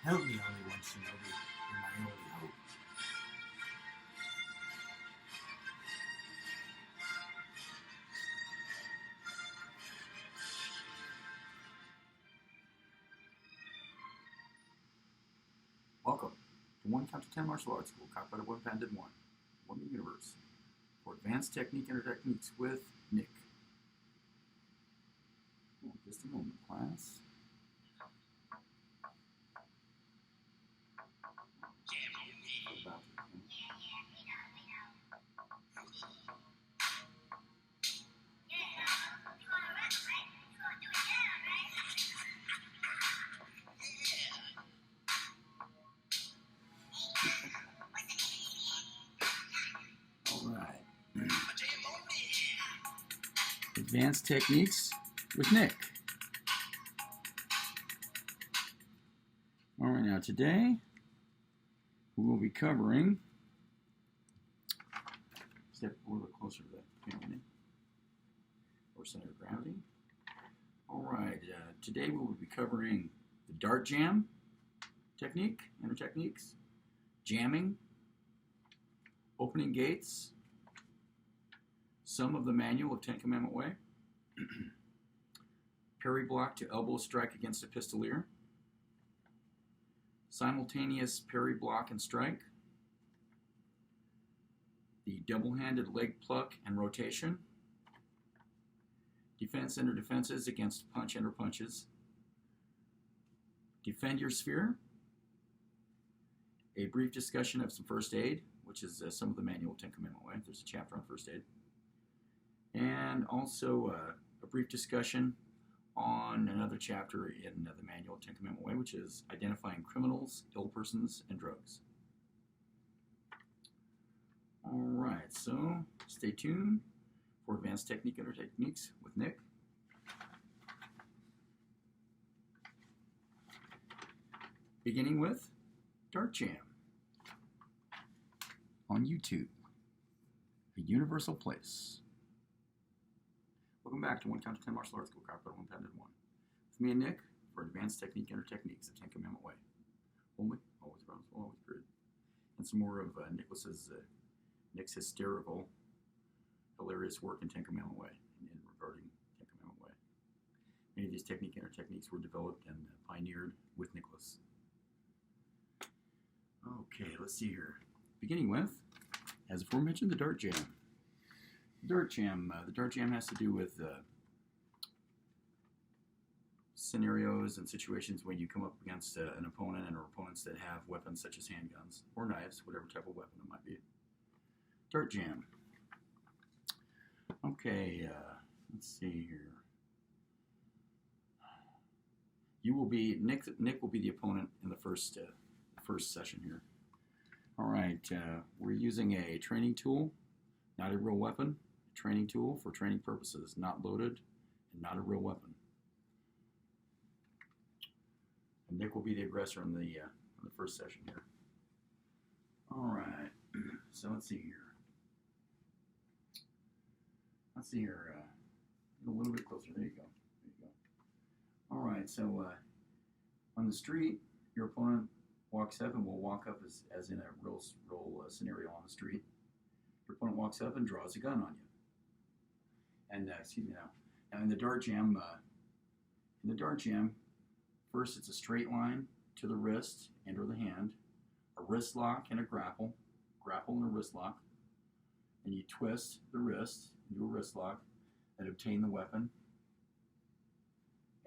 Help me, only one shinobi, you're my only hope. Welcome to 1 Count to 10 Martial Arts School, copyrighted One Banded One, One Universe, for advanced technique and techniques with Nick. Oh, just a moment, class. Advanced Techniques with Nick. All right, now today we will be covering, step a little bit closer to that camera, or center of gravity. All right, today we will be covering the dart jam technique, inner techniques, jamming, opening gates, some of the manual of 10 Commandment Way, Parry block to elbow strike against a pistolier, simultaneous parry block and strike, the double-handed leg pluck and rotation, defense enter defenses against punch enter punches, defend your sphere, a brief discussion of some first aid, which is some of the manual of 10 Commandment Way. There's a chapter on first aid. And also a brief discussion on another chapter in the manual of 10 Commandment Way, which is identifying criminals, ill persons, and drugs. All right, so stay tuned for advanced technique and techniques with Nick. Beginning with Dart Jam on YouTube, a universal place. Welcome back to 1 Count to 10 Martial Arts School, copyrighted One Banded One. With me and Nick for advanced technique and techniques of 10 Commandment Way. Only, always responsible, always good. And some more of Nick's hysterical, hilarious work in 10 Commandment Way and regarding 10 Commandment Way. Many of these technique and techniques were developed and pioneered with Nicholas. Okay, let's see here. Beginning with, as aforementioned, the dart jam. The dart jam has to do with scenarios and situations when you come up against an opponent or opponents that have weapons such as handguns or knives, whatever type of weapon it might be. Dart jam. Okay, let's see here. Nick will be the opponent in the first session here. All right, we're using a training tool, not a real weapon. Training tool for training purposes, not loaded and not a real weapon. And Nick will be the aggressor in the first session here. All right, so let's see here. A little bit closer. There you go. All right, so on the street, your opponent walks up and will walk up as in a real scenario on the street. Your opponent walks up and draws a gun on you. And now in the dart jam, first it's a straight line to the wrist and or the hand, a wrist lock and a grapple and a wrist lock, and you twist the wrist into a wrist lock and obtain the weapon,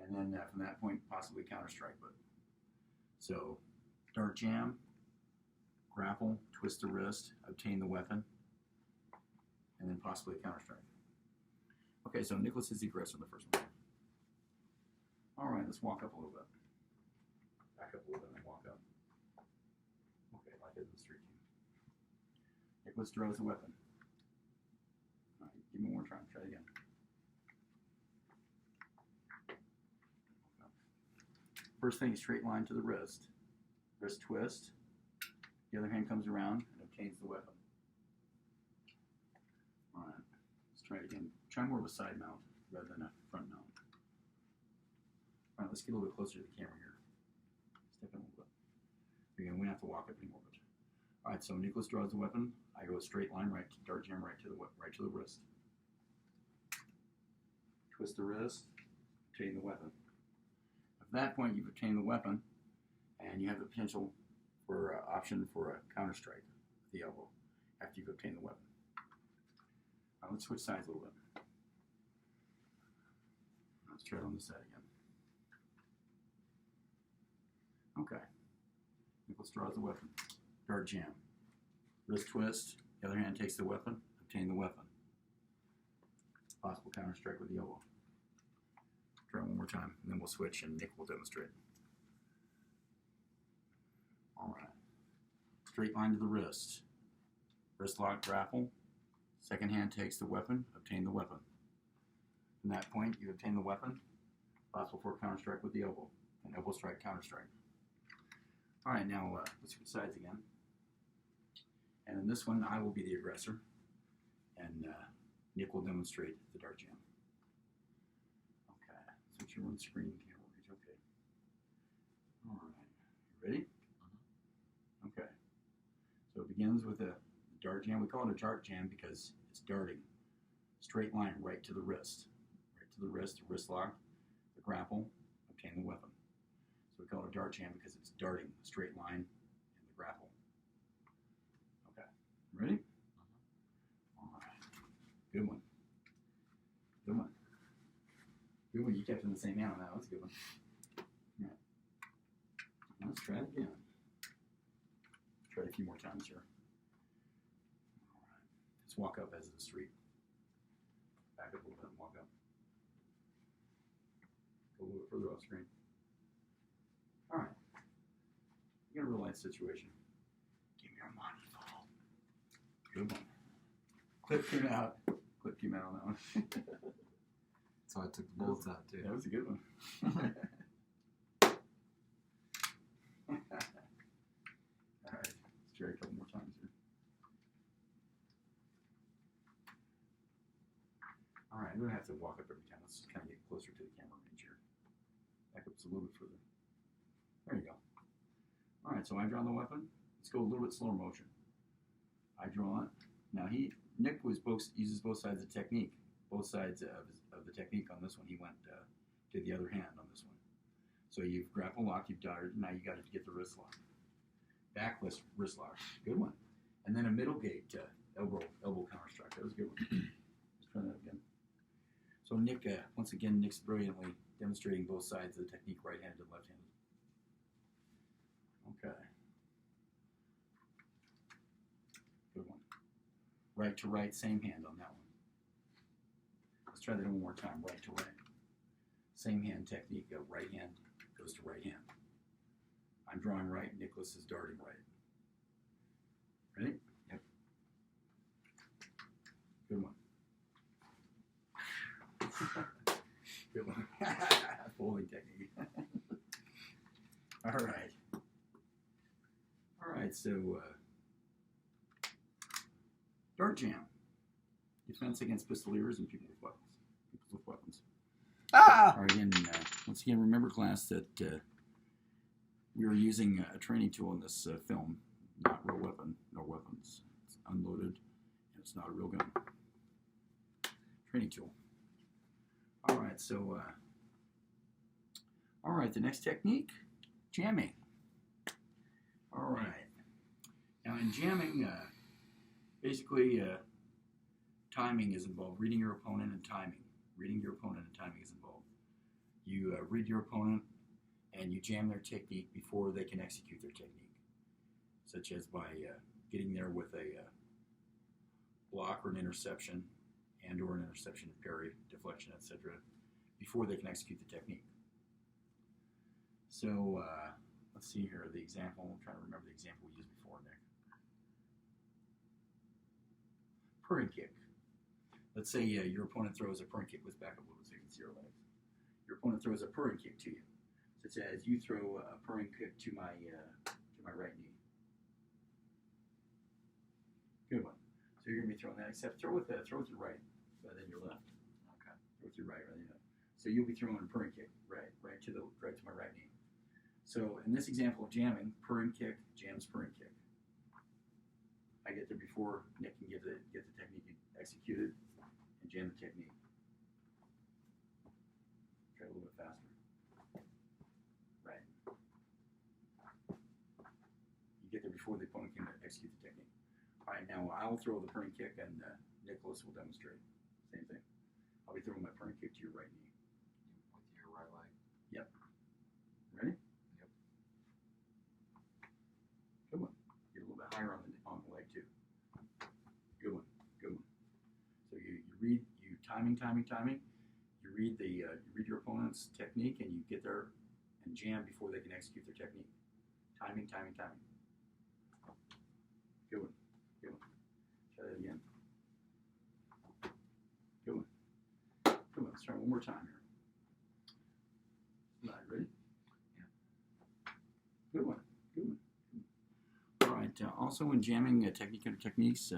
and then from that point possibly counter strike. But so dart jam, grapple, twist the wrist, obtain the weapon, and then possibly counter strike. Okay, so Nicholas is the aggressor in the first one. All right, let's walk up a little bit. Back up a little bit and walk up. Okay, like it in the street. Nicholas draws the weapon. All right, give me one more try. Try it again. First thing, straight line to the wrist. Wrist twist. The other hand comes around and obtains the weapon. All right, let's try it again. Try more of a side mount rather than a front mount. All right, let's get a little bit closer to the camera here. Step in a little bit. have to walk up anymore. But all right, so Nicholas draws the weapon. I go a straight line right, dart jam right to the wrist. Twist the wrist, obtain the weapon. At that point, you've obtained the weapon, and you have the potential for option for a counter strike with the elbow after you've obtained the weapon. Now let's switch sides a little bit. Let's try it on this side again. Okay. Nicholas draws the weapon. Dart jam. Wrist twist. The other hand takes the weapon. Obtain the weapon. Possible counter strike with the elbow. Try it one more time, and then we'll switch, and Nick will demonstrate. All right. Straight line to the wrist. Wrist lock, grapple. Second hand takes the weapon. Obtain the weapon. From that point, you obtain the weapon. Possible for counter strike with the elbow. An elbow strike, counter strike. All right, now let's switch sides again. And in this one, I will be the aggressor, and Nick will demonstrate the dart jam. Okay, switch your one screen camera reach. Okay. All right, you ready? Okay. So it begins with a dart jam. We call it a dart jam because it's darting. Straight line right to the wrist. Right to the wrist lock, the grapple, obtain the weapon. So we call it a dart jam because it's darting, a straight line, and the grapple. Okay, ready? All right, good one. Good one. Good one, you kept in the same hand on that. That's a good one. All right, let's try it again. Try it a few more times here. All right, let's walk up as the street. Back up a little bit and walk up. Go a little bit further off screen. All right. You got a real life situation. Give me your money, Paul. Good one. Clip came out. Clip came out on that one. So I took the bullets out too. That was a good one. All right. Let's try a couple more times here. All right. I'm going to have to walk up every time. Let's just kind of get closer to the camera range here. Back up just a little bit further. There you go. All right, so I draw the weapon. Let's go a little bit slower motion. I draw it. Now Nick uses both sides of the technique. Both sides of the technique on this one. He went to the other hand on this one. So you've grapple locked, you've darted. Now you got to get the wrist lock. Backless wrist lock. Good one. And then a middle gate elbow counter strike. That was a good one. Let's try that again. So Nick, once again, Nick's brilliantly demonstrating both sides of the technique, right-handed and left-handed. Okay. Good one. Right to right, same hand on that one. Let's try that one more time. Right to right. Same hand technique. Right hand goes to right hand. I'm drawing right. Nicholas is darting right. Ready? Yep. Good one. Good one. Folding technique. All right. All right, so dart jam. Defense against pistoliers and people with weapons. Ah! All right, again, once again, remember, class, that we are using a training tool in this film, not real weapon, nor weapons. It's unloaded, and it's not a real gun. Training tool. All right, so, all right, the next technique, jamming. All right. Now, in jamming, basically, timing is involved. Reading your opponent and timing. Reading your opponent and timing is involved. You read your opponent and you jam their technique before they can execute their technique, such as by getting there with a block or an interception or an interception, parry, deflection, etc., before they can execute the technique. So let's see here the example. I'm trying to remember the example we used before, Nick. Purring kick. Let's say your opponent throws a purring kick. Let's back up a little bit so you can see your legs. Your opponent throws a purring kick to you, such as you throw a purring kick to my right knee. Good one. So you're going to be throwing that, except throw with your right rather than your left. Okay. Throw with your right rather than your left. So you'll be throwing a purring kick right to my right knee. So in this example of jamming, purring kick, jams, purring kick. I get there before Nick can get the technique executed and jam the technique. Try a little bit faster. Right. You get there before the opponent can execute the technique. All right, now I'll throw the purring kick and Nicholas will demonstrate. Same thing. I'll be throwing my purring kick to your right knee. With your right leg. Yep. Ready? Yep. Good one. Get a little bit higher on the leg too. Good one. Good one. So you read timing. You read your opponent's technique and you get there and jam before they can execute their technique. Timing. Good one. Good one. Try that again. Good one. Good one. Let's try one more time here. All right, ready? Yeah. Good one. Good one. All right. Also, in jamming technique under techniques,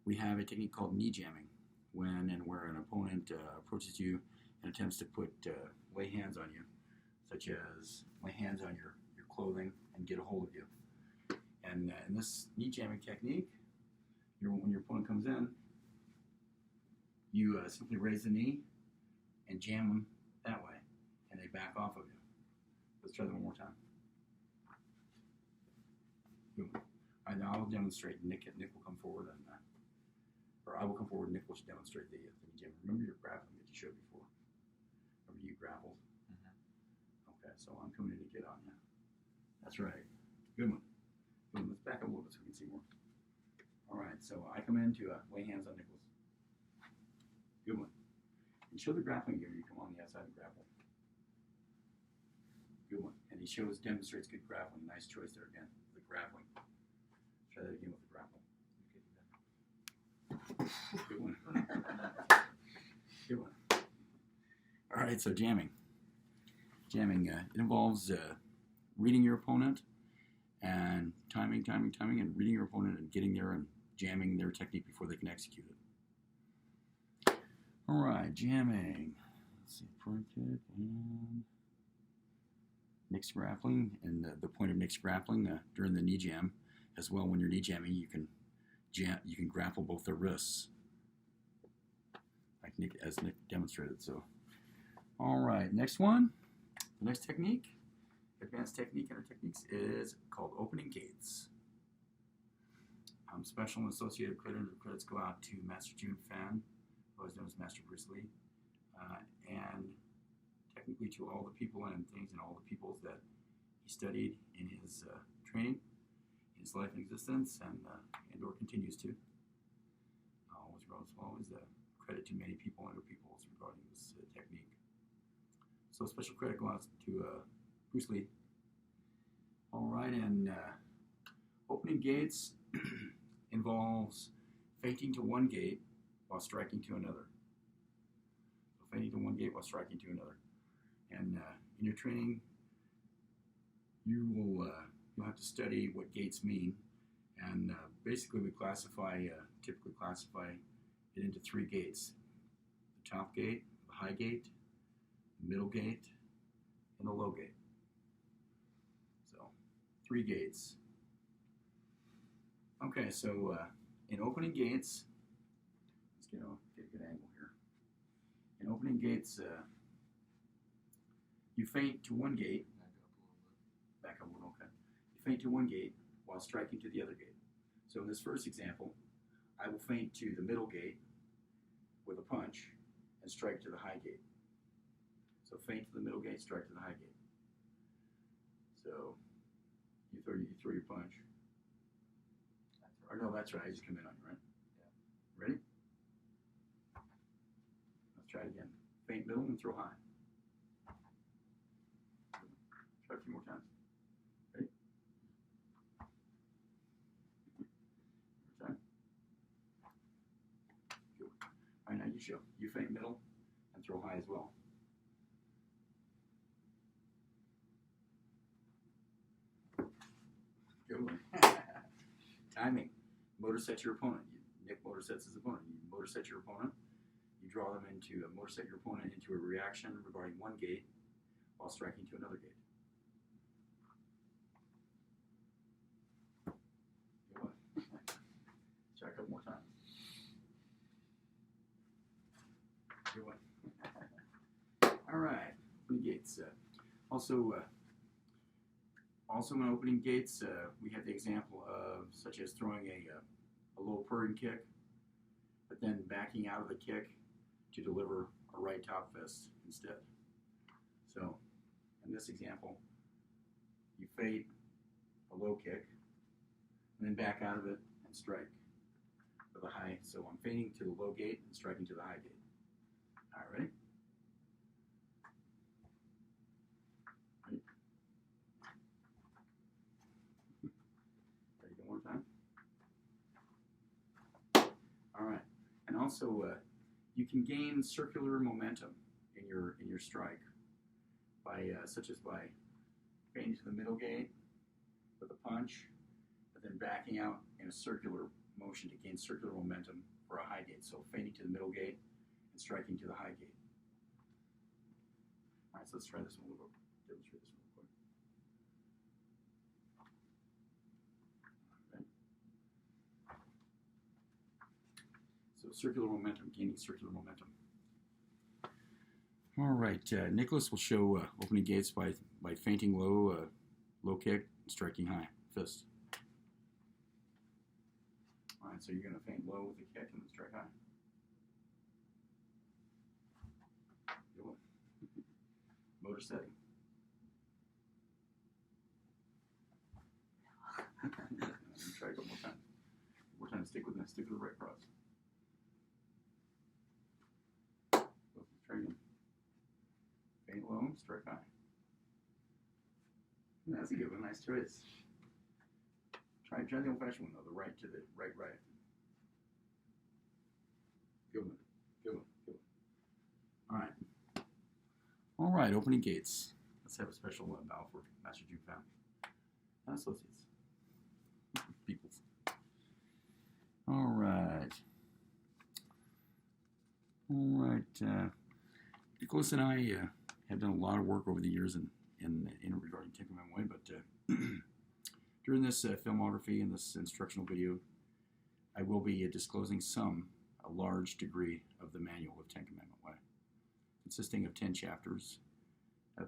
we have a technique called knee jamming, when and where an opponent approaches you and attempts to lay hands on you, such as lay hands on your clothing and get a hold of you. And in this knee jamming technique, when your opponent comes in, you simply raise the knee and jam them that way, and they back off of you. Let's try that one more time. Boom. All right, now I will demonstrate. Nick will come forward, or I will come forward and Nick will demonstrate the knee jam. Remember your grappling that you showed before? Remember you grappled? Mm-hmm. Okay, so I'm coming in to get on you. That's right. Good one. Good one. Let's back up a little bit so we can see more. All right, so I come in to lay hands on Nicholas. Good one. And show the grappling gear. You come on the outside and grapple. Good one. And he demonstrates good grappling. Nice choice there again. The grappling. Try that again with the grapple. Good one. Good one. All right, so jamming. Jamming, it involves reading your opponent and timing, and reading your opponent and getting there and jamming their technique before they can execute it. All right, jamming. Let's see, front kick and Nick's grappling. And the point of Nick's grappling during the knee jam, as well, when you're knee jamming, you can grapple both their wrists, as Nick demonstrated. So, all right, next one. The next technique, advanced technique in our techniques, is called opening gates. Special and associated credits go out to Master June Fan, otherwise known as Master Bruce Lee, and technically to all the people and things and all the peoples that he studied in his training, his life and existence, and or continues to. Always credit to many people and other peoples regarding this technique. So special credit goes out to Bruce Lee. All right, and opening gates involves feinting to one gate while striking to another. So feinting to one gate while striking to another. And in your training, you'll have to study what gates mean. And basically we typically classify it into three gates. The top gate, the high gate, the middle gate, and the low gate. So, three gates. Okay, so in opening gates, let's get a good angle here. In opening gates, you feint to one gate. Back up a little, okay. You feint to one gate while striking to the other gate. So in this first example, I will feint to the middle gate with a punch and strike to the high gate. So feint to the middle gate, strike to the high gate. So you throw your punch. Or no, that's right. I just come in on you, right? Yeah. Ready? Let's try it again. Feint middle and throw high. Try a few more times. Ready? More time. Good. All right, now you show. You feint middle and throw high as well. Good one. Timing. Motor set your opponent. Nick motor sets his opponent. You motor set your opponent. You draw them motor set your opponent into a reaction regarding one gate while striking to another gate. All right, opening gates. Also when opening gates, we have the example of such as throwing a low purring kick, but then backing out of the kick to deliver a right top fist instead. So, in this example, you fade a low kick, and then back out of it and strike with a high. So I'm fading to the low gate and striking to the high gate. All right, ready? Ready, one more time. All right, and also you can gain circular momentum in your strike by such as by fading to the middle gate with a punch, but then backing out in a circular motion to gain circular momentum for a high gate. So fading to the middle gate and striking to the high gate. All right, so let's try this one. We'll demonstrate this one real quick. Okay. So circular momentum, gaining circular momentum. All right, Nicholas will show opening gates by feinting low, low kick, and striking high fist. All right, so you're going to feint low with the kick and then strike high. Good one. Motor setting. Try it one more time. One more time. Stick with the right cross. Try again. Feint low, strike high. Yeah, that's a good one. Nice choice. Try the old-fashioned one though. The right to the right. Good one. All right. Opening gates. Let's have a special bow for Master Jude Fan. Associates. Peoples. All right. Nicholas and I have done a lot of work over the years in regarding Commandment Way, but during this filmography and this instructional video, I will be disclosing a large degree of the manual of Commandment Way, consisting of 10 chapters,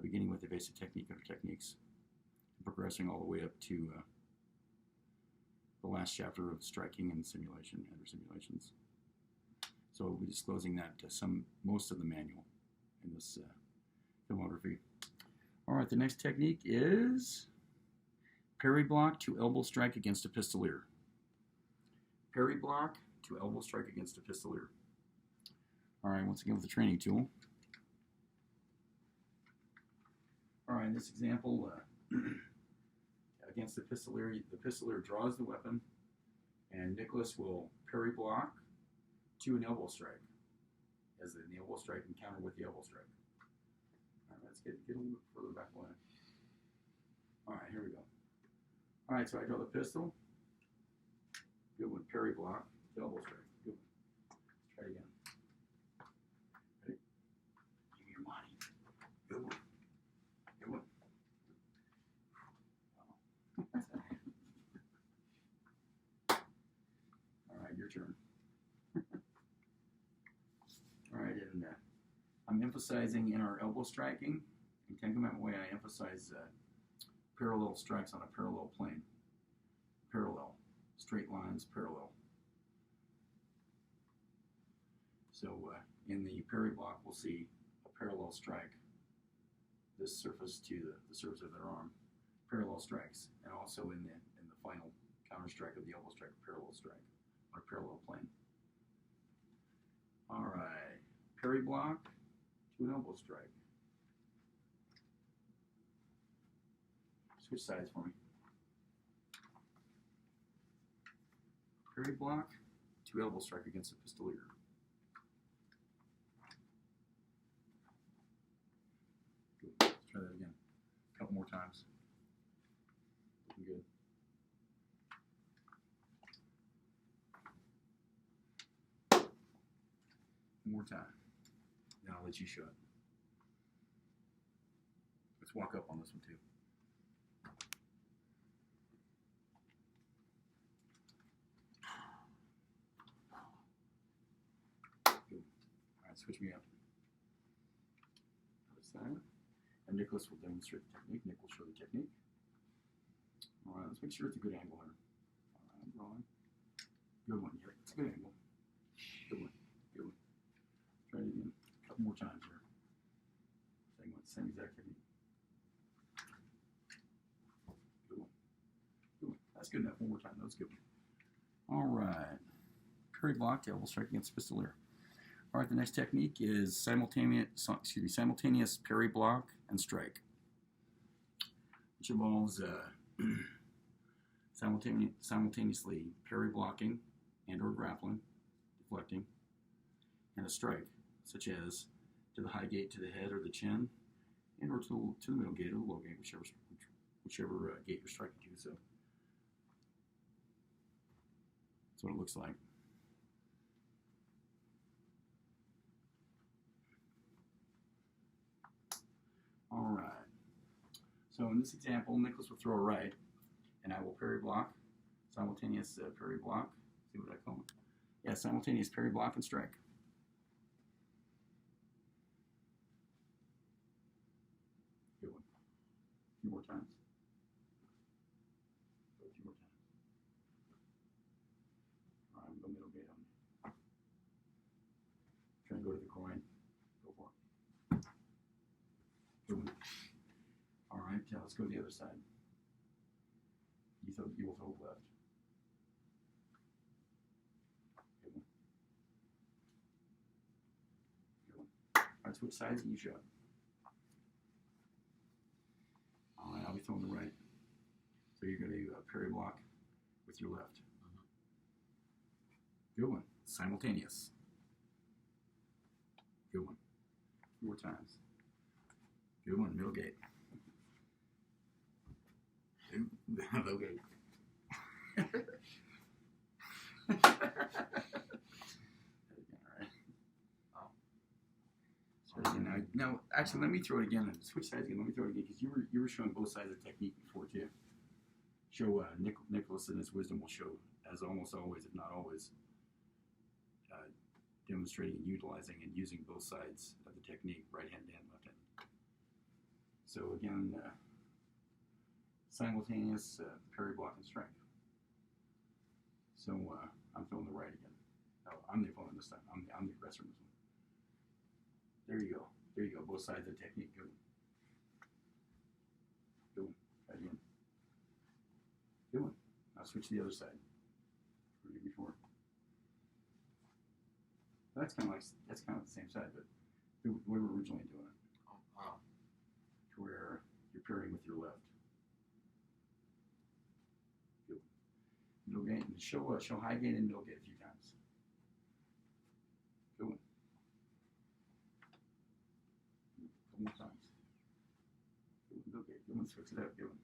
beginning with the basic technique or techniques, and progressing all the way up to the last chapter of striking and simulation and simulations. So we'll be disclosing that most of the manual in this filmography. All right, the next technique is parry block to elbow strike against a pistolier. Parry block to elbow strike against a pistolier. All right, once again with the training tool. All right, in this example, against the pistolier draws the weapon, and Nicholas will parry block to an elbow strike, as the elbow strike and counter with the elbow strike. All right, let's get a little bit further back line. All right, here we go. All right, so I draw the pistol. Good one, parry block, elbow strike. Good one. Let's try it again. Ready? Give me your money. Good one. Good one. All right, your turn. All right, and I'm emphasizing in our elbow striking, in Commandment Way, I emphasize parallel strikes on a parallel plane. Parallel. Straight lines, parallel. So in the parry block, we'll see a parallel strike, this surface to the surface of their arm. Parallel strikes, and also in the final counter strike of the elbow strike, parallel strike on a parallel plane. All right, parry block to an elbow strike. Switch sides for me. Parry block to elbow strike against a pistolier. Good. Let's try that again. A couple more times. Looking good. One more time. Then I'll let you show it. Let's walk up on this one too. Good. All right, switch me up. And Nicholas will demonstrate the technique. Nick will show the technique. All right, let's make sure it's a good angle here. All right, I'm drawing. Good one. Yep, it's a good angle. Good one. Good one. Try it again. A couple more times here. Same one. Same exact technique. Good one. Good one. That's good enough. One more time. That was a good one. All right. Parry block, elbow strike against pistolier. All right, the next technique is simultaneous parry block and strike, which involves simultaneously parry blocking and or grappling, deflecting, and a strike, such as to the high gate to the head or the chin, and or to the middle gate or the low gate, whichever gate you're striking to. So that's what it looks like. All right. So in this example, Nicholas will throw a right, and I will parry block, simultaneous parry block. See what I call it? Yeah, simultaneous parry block and strike. Good one. A few more times. A few more times. All right, I'm going middle gate on you. Try and go to the groin. Go for it. Good one. All right, let's go to the other side. You will throw left. Good one. Good one. All right, switch sides and you show it. All right, I'll be throwing the right. So you're going to parry block with your left. Good one. Simultaneous. Good one. 4 times. Good one. Middle gate. Low gate. Now, actually, let me throw it again. Switch sides again. Let me throw it again because you were showing both sides of the technique before too. Show Nicholas in his wisdom will show, as almost always, if not always, demonstrating and utilizing and using both sides of the technique, right hand and left hand. So again, simultaneous parry, block, and strike. So I'm throwing the right again. No, I'm the opponent this time. I'm the aggressor in this one. There you go. There you go. Both sides of the technique. Good one. Good one. Try again. Good one. Now switch to the other side. Before. That's kind of the same side, but we were originally doing it. Oh, wow. To where you're parrying with your left. Good. Middle gate and show high gate and middle gate a few times. Good one. Couple more times. Good one. Middle gate. Good one. Switch it up. Good one.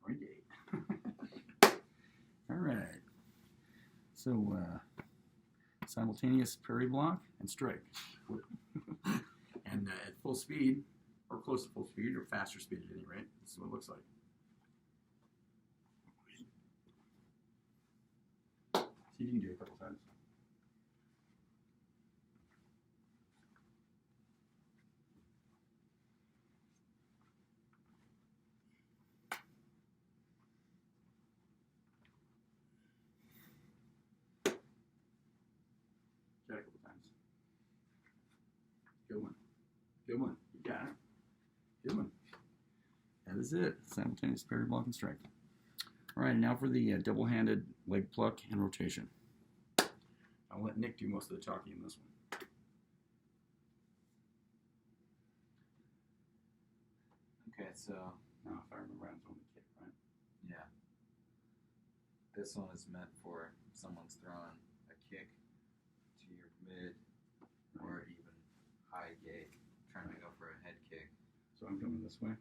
Right gate. All right. So simultaneous parry block and strike. And at full speed, or close to full speed, or faster speed at any rate, this is what it looks like. See if you can do it a couple times. Try it a couple times. Good one. Good one. You got it. Good one. That is it. Simultaneous parry, block, and strike. All right, now for the double-handed leg pluck and rotation. I'll let Nick do most of the talking in this one. Okay, so Now, if I remember, I'm throwing the kick, right? yeah, this one is meant for someone's throwing a kick to your mid or even high gate, trying to go for a head kick. So I'm coming this way.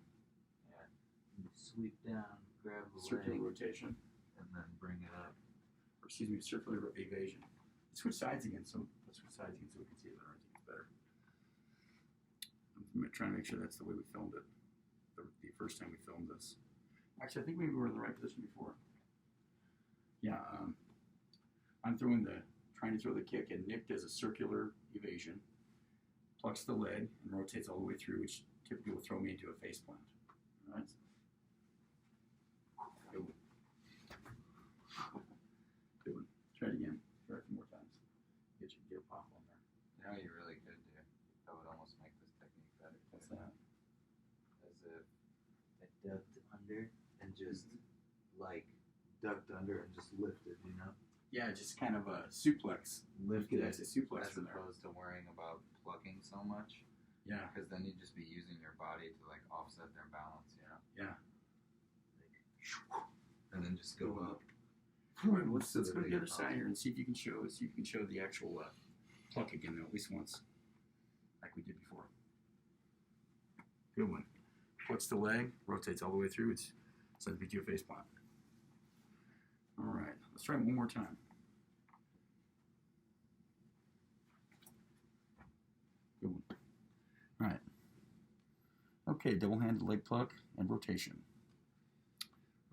Yeah, you sweep down, grab the Circular leg, rotation. and then bring it up. Or excuse me, circular evasion. Switch sides again, so let's switch sides again so we can see it better. I think it's better. I'm trying to make sure that's the way we filmed it. The first time we filmed this. Actually, I think maybe we were in the right position before. Yeah, I'm trying to throw the kick, and Nick does a circular evasion, plucks the leg, and rotates all the way through, which typically will throw me into a face plant. All right. Good one. Good one. Try it again. Try it a few more times. Get a pop on there. You know what you really could do? That would almost make this technique better. What's that? As if I ducked under and just like ducked under and just lifted, you know? Yeah, just kind of a suplex. Lifted As a suplex as from there. opposed to worrying about plucking so much. Yeah. Because then you'd just be using your body to like offset their balance, you know? Yeah. And then just go up. All right, let's So go that to they the get other side here and see if you can show the actual pluck again, though, at least once, like we did before. Good one. Flips the leg, rotates all the way through. It's sends me to a face plant. All right, let's try it one more time. Good one. All right. Okay, double-handed leg pluck and rotation.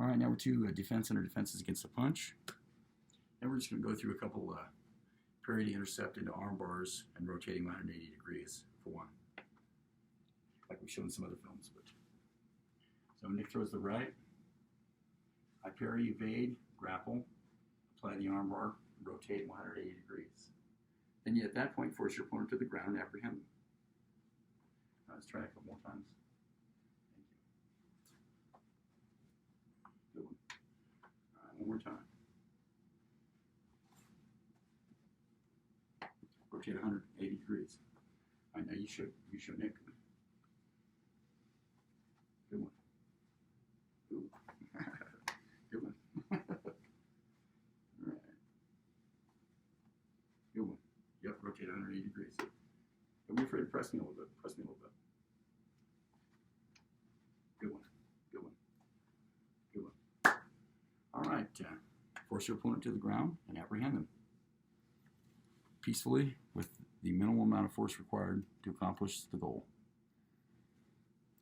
All right, now we're to defense under defenses against a punch. And we're just going to go through a couple parry to intercept into arm bars and rotating 180 degrees for one, like we've shown in some other films. But so Nick throws the right, I parry, evade, grapple, apply the arm bar, rotate 180 degrees. Then you, at that point, force your opponent to the ground and apprehend them. Let's try it a couple more times. Thank you. Good one. All right, one more time. Rotate 180 degrees. All right, now you show Nick. Good one. Ooh. Good one. All right. Good one. Yep, rotate 180 degrees. Don't be afraid to press me a little bit. Press me a little bit. Good one. Good one. Good one. All right. Force your opponent to the ground and apprehend them peacefully with the minimal amount of force required to accomplish the goal,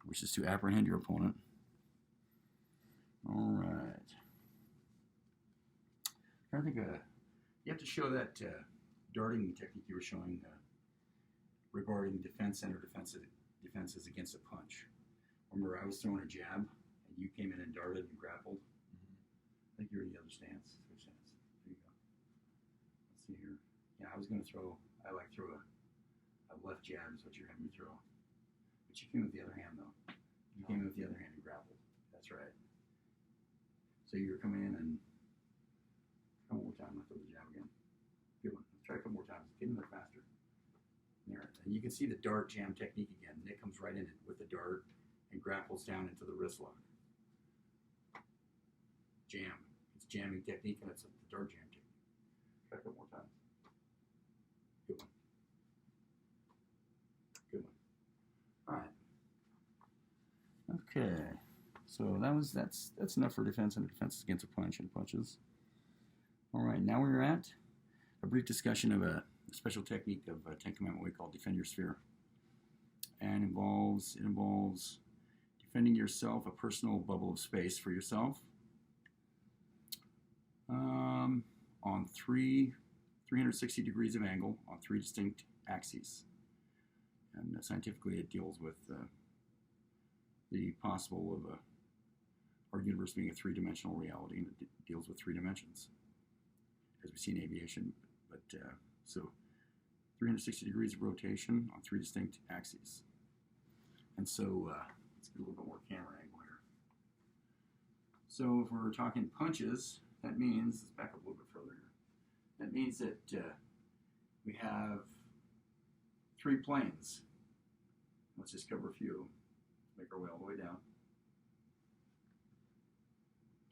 which is to apprehend your opponent. All right. I think you have to show that darting technique you were showing regarding defense center defenses against a punch. Remember, I was throwing a jab, and you came in and darted and grappled. I think you're in the other stance. Switch stance. There you go. Let's see here. Yeah, I was going to throw. I like throw a left jab is what you're having me throw. But you came with the other hand though. You came in with the other hand and grappled. That's right. So you're coming in and one more time. Let's throw the jab again. Good one. Let's try a couple more times. Get in there faster. There. And you can see the dart jam technique again. Nick comes right in it with the dart and grapples down into the wrist lock. Jam. It's jamming technique and it's the dart jam technique. Try a couple more times. Good one. Good one. All right. Okay. So that's enough for defense and defenses against a punch and punches. All right. Now we're at a brief discussion of a special technique of Ten Commandment Way called Defend Your Sphere, and it involves defending yourself, a personal bubble of space for yourself, on 360 degrees of angle on 3 distinct axes. And scientifically, it deals with the possible of our universe being a three-dimensional reality, and it deals with 3 dimensions, as we see in aviation. But so 360 degrees of rotation on 3 distinct axes. And so let's get a little bit more camera angle here. So if we're talking punches, that means, let's back up a little bit further here. That means that we have 3 planes. Let's just cover a few. Make our way all the way down.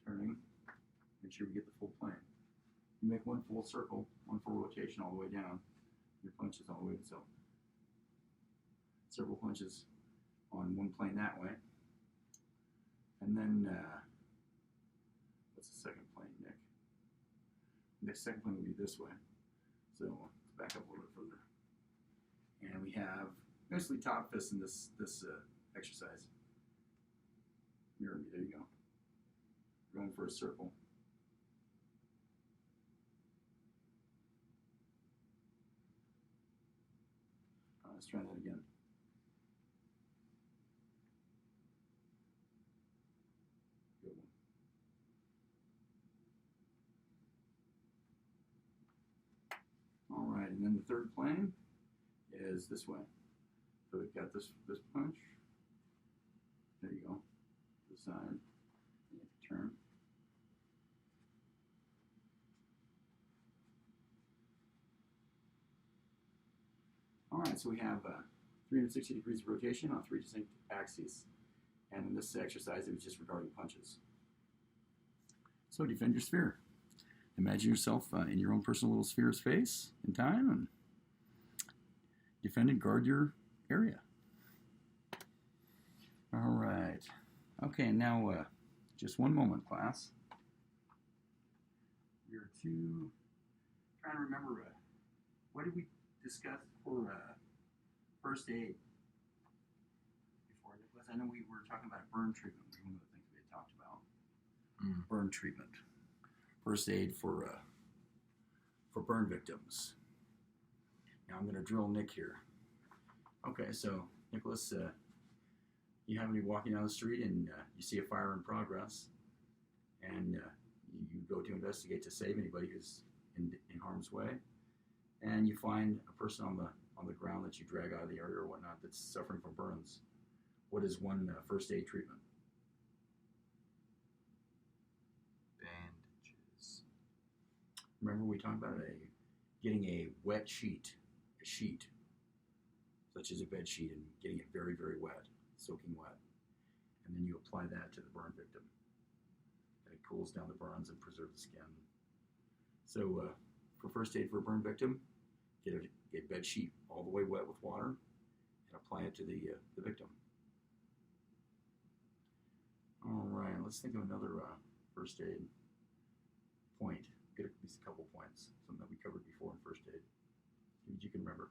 Turning. Make sure we get the full plane. You make one full circle, one full rotation all the way down. Your punches all the way. So several punches on one plane that way. And then, what's the second plane, Nick? The second plane will be this way. So let's back up a little bit further. And we have mostly top fists in this exercise. Mirror me, there you go. Going for a circle. Let's try that again. And then the third plane is this way. So we've got this punch. There you go. To the side. You have to turn. All right, so we have 360 degrees of rotation on 3 distinct axes. And in this exercise, it was just regarding punches. So defend your sphere. Imagine yourself in your own personal little sphere of space and time, and defend and guard your area. All right. Okay, now just one moment, class. We're trying to remember what did we discuss for first aid before, Nicholas? I know we were talking about burn treatment. Was one of the things we had talked about. Burn treatment. First aid for burn victims. Now I'm going to drill Nick here. Okay, so Nicholas, you happen to be walking down the street and you see a fire in progress, and you go to investigate to save anybody who's in harm's way, and you find a person on the ground that you drag out of the area or whatnot that's suffering from burns. What is one first aid treatment? Remember we talked about getting a wet sheet, such as a bed sheet, and getting it very, very wet, soaking wet. And then you apply that to the burn victim. And it cools down the burns and preserves the skin. So for first aid for a burn victim, get a bed sheet all the way wet with water and apply it to the victim. All right, let's think of another first aid point. Get at least a couple points, something that we covered before in first aid. Maybe you can remember.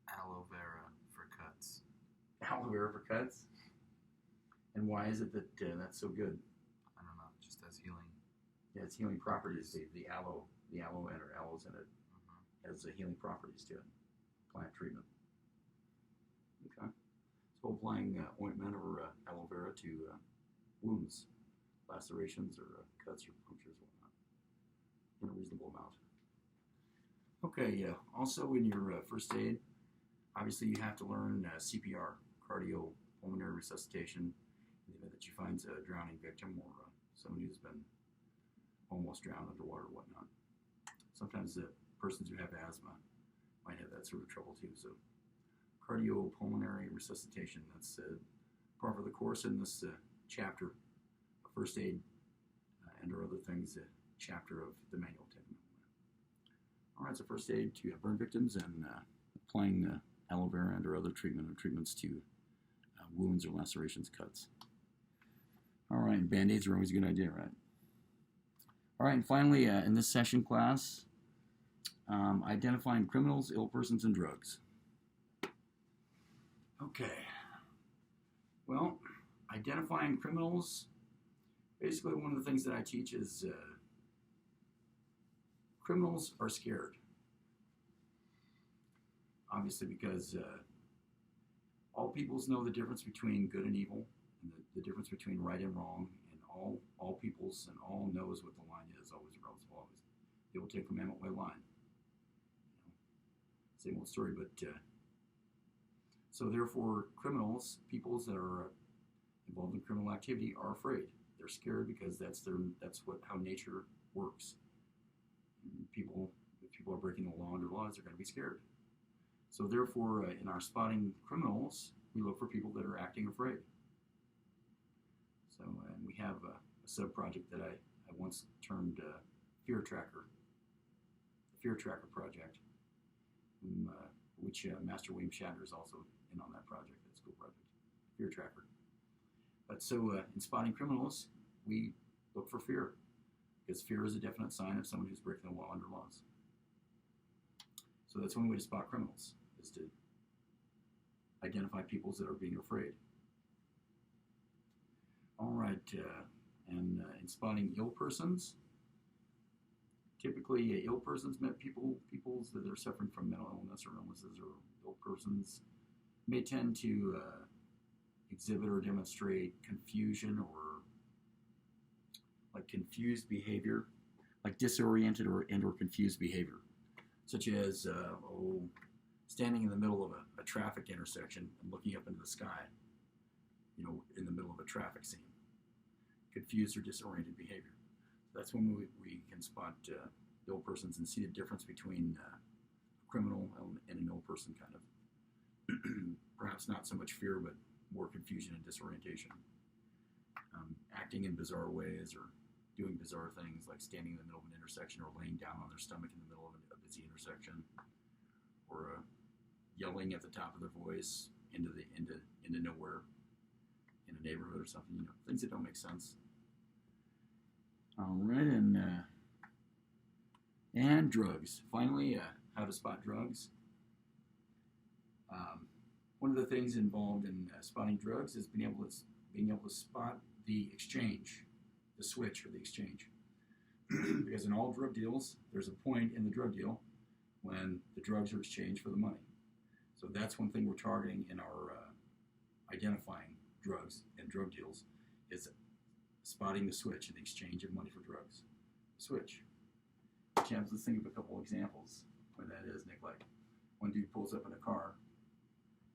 Aloe vera for cuts. Aloe vera for cuts? And why is it that that's so good? I don't know, it just has healing. Yeah, it's healing properties. The aloe or aloes in it has healing properties to it. Plant treatment. Okay. So applying ointment or aloe vera to wounds, lacerations or cuts or punctures, whatnot, in a reasonable amount. Okay, also in your first aid, obviously you have to learn CPR, cardiopulmonary resuscitation, in the event that you find a drowning victim or someone who's been almost drowned underwater or whatnot. Sometimes persons who have asthma might have that sort of trouble too. So cardiopulmonary resuscitation, that's part of the course in this chapter, first aid and or other things, chapter of the manual technique. All right, so first aid to burn victims and applying aloe vera and or other treatments to wounds or lacerations, cuts. All right, and Band-Aids are always a good idea, right? All right, and finally, in this session class, identifying criminals, ill persons, and drugs. Okay. Well, identifying criminals, basically one of the things that I teach is criminals are scared. Obviously because all peoples know the difference between good and evil, and the difference between right and wrong, and all peoples and all knows what the line is, always regardless of always. They will take Commandment Way line. Same old story, but so therefore criminals, peoples that are involved in criminal activity are afraid. They're scared because that's how nature works. And if people are breaking the law under laws, they're going to be scared. So therefore, in our spotting criminals, we look for people that are acting afraid. So and we have a sub-project that I once termed Fear Tracker, the Fear Tracker project, which Master William Shatner is also in on that project, that school project, Fear Tracker. But so in spotting criminals, we look for fear, because fear is a definite sign of someone who's breaking the law under laws. So that's one way to spot criminals, is to identify peoples that are being afraid. All right, and in spotting ill persons, typically ill persons, peoples that are suffering from mental illness or illnesses, or ill persons may tend to exhibit or demonstrate confusion or like confused behavior, like disoriented or confused behavior. such as standing in the middle of a traffic intersection and looking up into the sky, in the middle of a traffic scene. Confused or disoriented behavior. That's when we can spot ill persons and see the difference between a criminal and an ill person, kind of. Perhaps not so much fear, but more confusion and disorientation. Acting in bizarre ways or doing bizarre things like standing in the middle of an intersection or laying down on their stomach in the middle of a busy intersection, or yelling at the top of their voice into nowhere in a neighborhood or something. Things that don't make sense. All right, and drugs. Finally, how to spot drugs. One of the things involved in spotting drugs is being able to spot the exchange, the switch or the exchange. Because in all drug deals, there's a point in the drug deal when the drugs are exchanged for the money. So that's one thing we're targeting in our identifying drugs and drug deals, is spotting the switch in the exchange of money for drugs. Switch. Champs, let's think of a couple examples when that is, Nick. Like, one dude pulls up in a car,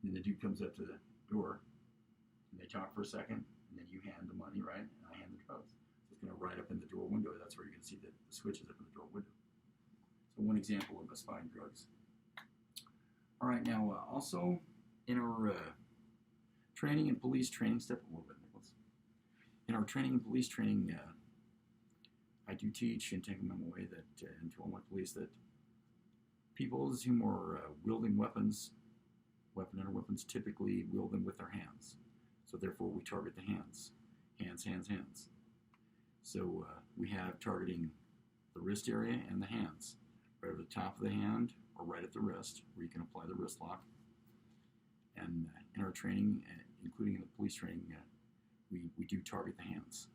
and the dude comes up to the door, and they talk for a second, and then you hand the money, right? And I hand the drugs. So it's going to right up in the door window. That's where you're going to see the switch is up in the door window. So one example of spotting drugs. All right, now also in our training and police training, step a little bit, Nicholas. In our training and police training, I do teach in Commandment Way that, and to all my police, that people who are wielding weapons typically wield them with their hands. So therefore we target the hands. Hands, hands, hands. So we have targeting the wrist area and the hands. Right at the top of the hand or right at the wrist, where you can apply the wrist lock. And in our training, including in the police training, we do target the hands.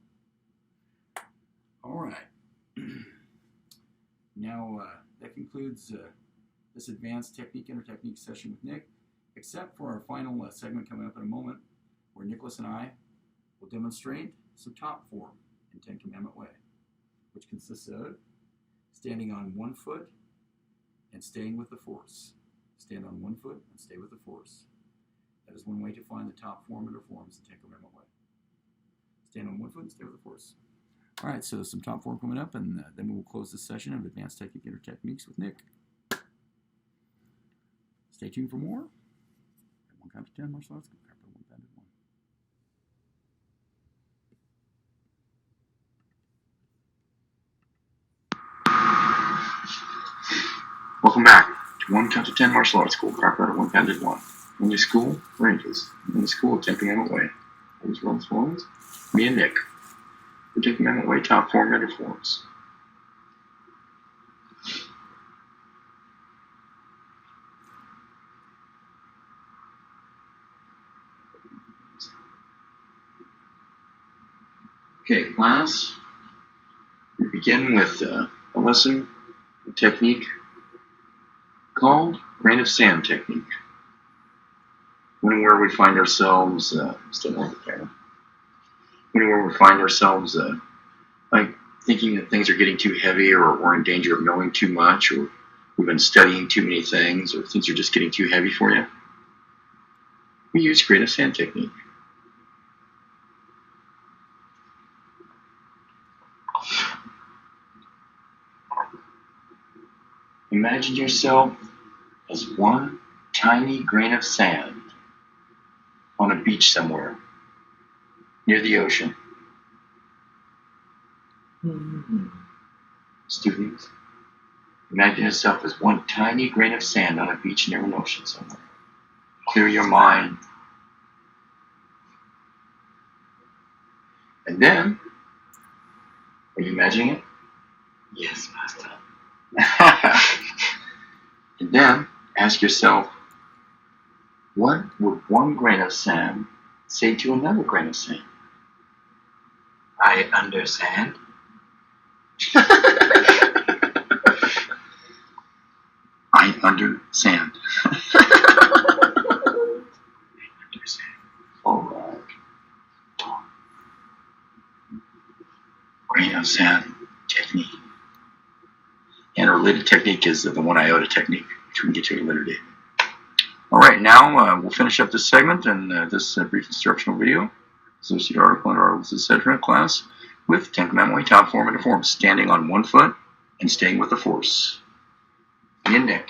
All right. Now that concludes this advanced technique intertechnique session with Nick, except for our final segment coming up in a moment, where Nicholas and I will demonstrate some top form in Ten Commandment Way, which consists of standing on one foot and staying with the force. Stand on one foot and stay with the force. That is one way to find the top form under forms in Ten Commandment Way. Stand on one foot and stay with the force. All right, so some top form coming up, and then we will close this session of Advanced Technique Intertechniques with Nick. Stay tuned for more. At 1 count to 10, martial arts. Welcome back to 1 count to 10 martial arts school. Chiropractor 1 counted 1. Only school ranges. Only school of Ten Commandment Way. Always runs forms. Me and Nick. The Ten Commandment Way top form under forms. Okay, class. We begin with a lesson, a technique called grain of sand technique. When and where we find ourselves, like thinking that things are getting too heavy, or we're in danger of knowing too much, or we've been studying too many things, or things are just getting too heavy for you, we use grain of sand technique. Imagine yourself as one tiny grain of sand on a beach somewhere near the ocean. Students, imagine yourself as one tiny grain of sand on a beach near an ocean somewhere. Clear your mind. And then, are you imagining it? Yes, Master. And then, ask yourself, what would one grain of sand say to another grain of sand? I understand. I understand. All right. Grain of sand technique. And a related technique is the one iota technique, which we can get to at a later date. All right, now we'll finish up this segment and this brief instructional video, associated article and articles, etc. class with Ten Commandment Way, top form and form, standing on one foot and staying with the force. In Nick.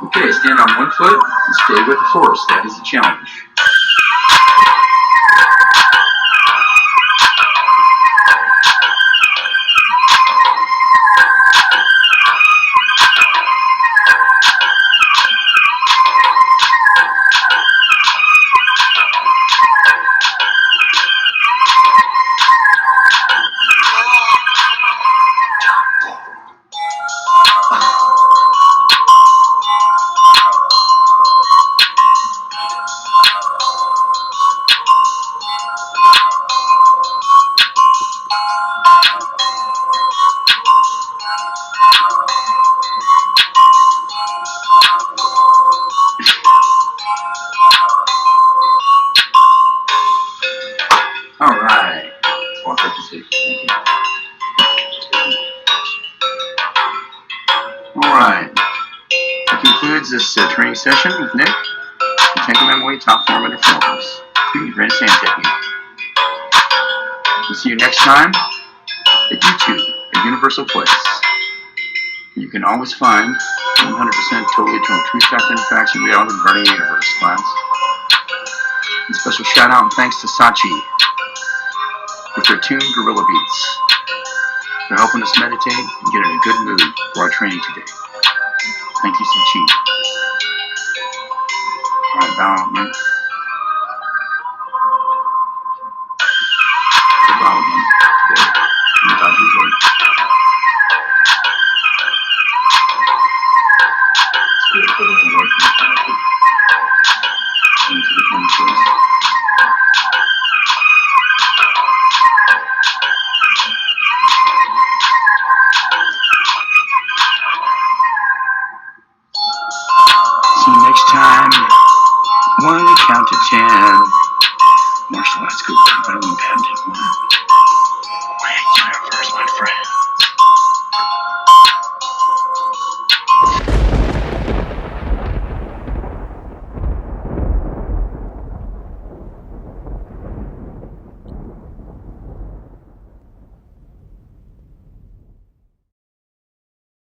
Okay, stand on one foot and stay with the force. That is the challenge. All right. Let's walk up to safety. Thank you. All right. That concludes this training session with Nick. The Ten Commandment Way, top form and forms. Including grand stand technique. We'll see you next time at YouTube, a universal place. You can always find 100% totally eternal truth, fact, and facts and reality regarding the universe class. And special shout out and thanks to Sachi with their tuned gorilla beats. They're helping us meditate and get in a good mood for our training today. Thank you, Sachi. Alright, bow out, man. Bow out, man. Today. In the Dodgers way. It's good to put it away from the planet. Into the chemicals. See you next time. 1 count to 10.